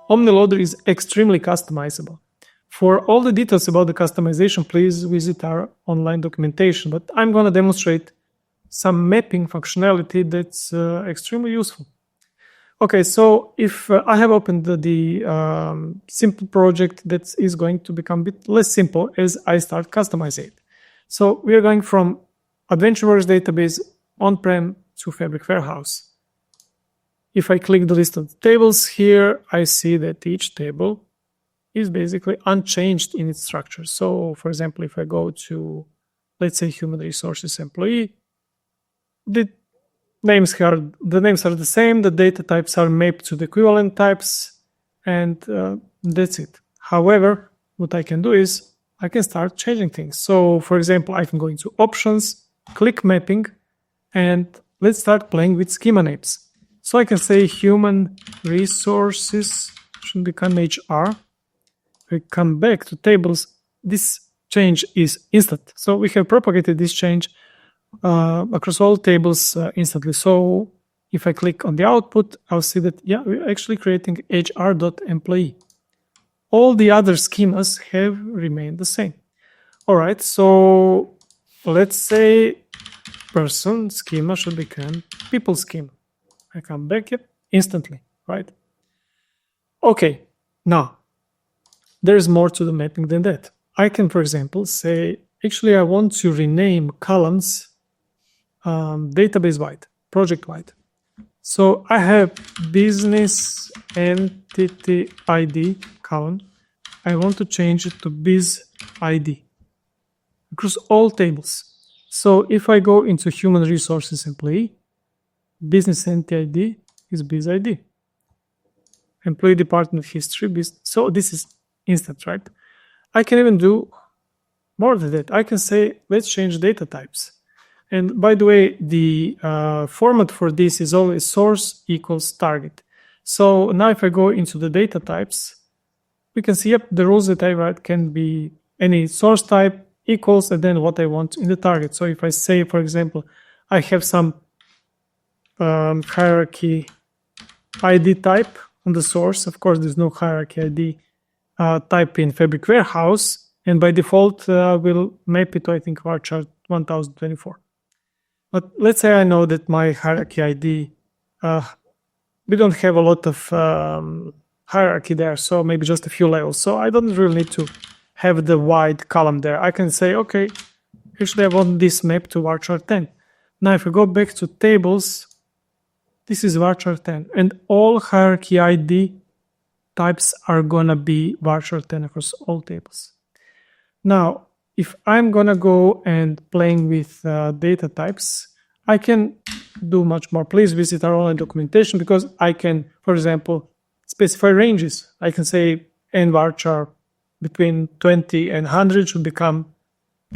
Omni Loader is extremely customizable. For all the details about the customization, please visit our online documentation, but I'm going to demonstrate some mapping functionality that's extremely useful. Okay, so if I have opened the simple project that is going to become a bit less simple as I start customizing it. So we are going from AdventureWorks database on-prem to Fabric Warehouse. If I click the list of tables here, I see that each table is basically unchanged in its structure. So for example, if I go to, let's say, human resources employee, the names are the same, the data types are mapped to the equivalent types, and that's it. However, what I can do is I can start changing things. So for example, I can go into options, click mapping, and let's start playing with schema names. So I can say human resources should become HR. We come back to tables. This change is instant. So we have propagated this change across all tables instantly. So if I click on the output, I'll see that, yeah, we're actually creating hr.employee. All the other schemas have remained the same. All right, so let's say person schema should become people schema. I come back here instantly, right? Okay, now there's more to the mapping than that. I can, for example, say, actually, I want to rename columns database-wide, project-wide. So I have business entity ID column. I want to change it to biz ID across all tables. So if I go into human resources employee, business entity ID is biz ID. Employee department history, so this is instant, right? I can even do more than that. I can say, let's change data types. And by the way, the format for this is always source equals target. So now if I go into the data types, we can see, yep, the rules that I write can be any source type equals and then what I want in the target. So if I say, for example, I have some hierarchy ID type on the source. Of course, there's no hierarchy ID type in Fabric Warehouse, and by default, we'll map it to, I think, varchar 1024. But let's say I know that my hierarchy ID, we don't have a lot of hierarchy there, so maybe just a few levels. So I don't really need to have the wide column there. I can say, okay, actually I want this map to varchar 10. Now if I go back to tables, this is varchar 10, and all hierarchy ID types are gonna be varchar 10 across all tables. Now, if I'm gonna go and playing with data types, I can do much more. Please visit our online documentation because I can, for example, specify ranges. I can say n varchar between 20 and 100 should become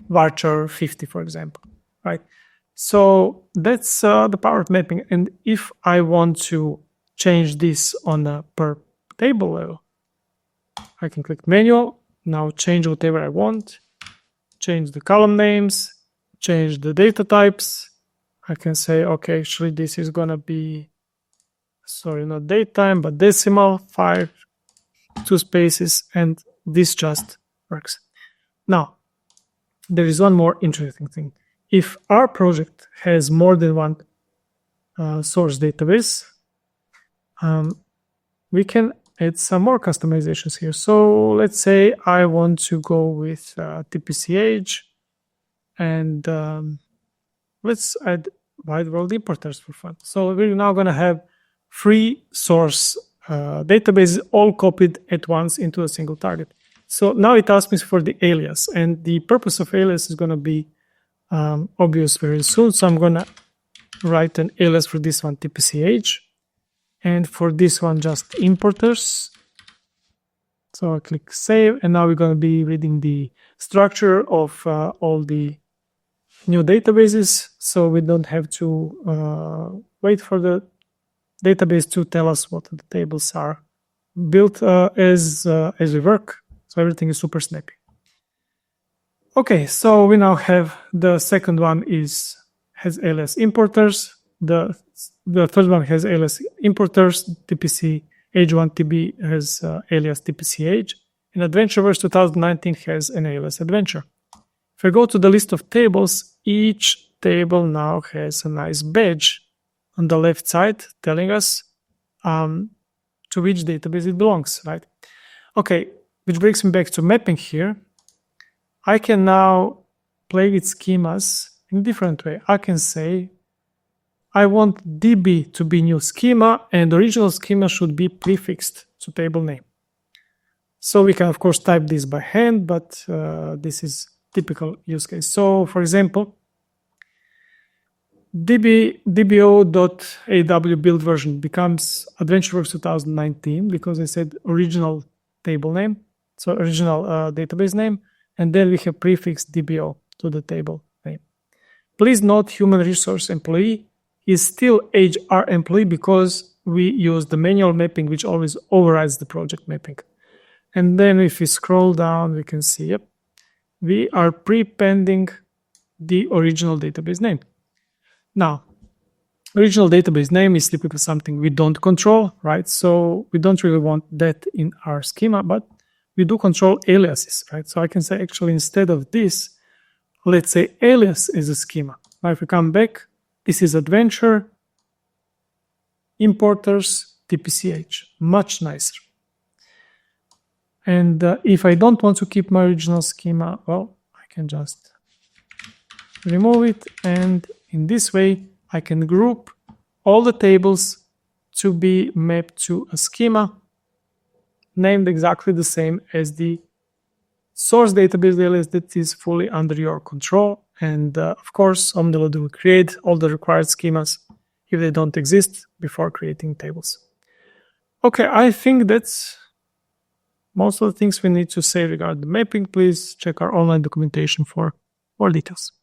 varchar 50, for example, right? So that's the power of mapping. And if I want to change this on a per table level, I can click manual, now change whatever I want, change the column names, change the data types. I can say, okay, actually this is gonna be, sorry, not date time, but decimal, 5, 2 spaces, and this just works. Now, there is one more interesting thing. If our project has more than one source database, we can add some more customizations here. So let's say I want to go with TPCH, and let's add wide world importers for fun. So we're now going to have 3 source databases all copied at once into a single target. So now it asks me for the alias, and the purpose of alias is going to be obvious very soon. So I'm going to write an alias for this one, TPCH, and for this one, just importers. So I click save, and now we're going to be reading the structure of all the new databases, so we don't have to wait for the database to tell us what the tables are built as we work. So everything is super snappy. Okay, so we now have the second one has alias importers. The third one has alias importers, TPC Age1TB has alias TPCH, and Adventureverse 2019 has an alias Adventure. If I go to the list of tables, each table now has a nice badge on the left side telling us to which database it belongs, right? Okay, which brings me back to mapping here. I can now play with schemas in a different way. I can say I want DB to be new schema and the original schema should be prefixed to table name. So we can of course type this by hand, but this is typical use case. So for example, dbo.aw build version becomes Adventureworks 2019 because I said original table name, so original database name, and then we have prefixed dbo to the table name. Please note human resource employee is still HR employee because we use the manual mapping which always overrides the project mapping. And then if we scroll down, we can see, yep, we are prepending the original database name. Now, original database name is typically something we don't control, right? So we don't really want that in our schema, but we do control aliases, right? So I can say actually instead of this, let's say alias is a schema. Now if we come back, this is Adventure, importers, TPCH, much nicer. And if I don't want to keep my original schema, well, I can just remove it, and in this way I can group all the tables to be mapped to a schema named exactly the same as the source database alias that is fully under your control. And of course, Omni Loader will create all the required schemas if they don't exist before creating tables. Okay, I think that's most of the things we need to say regarding the mapping. Please check our online documentation for more details.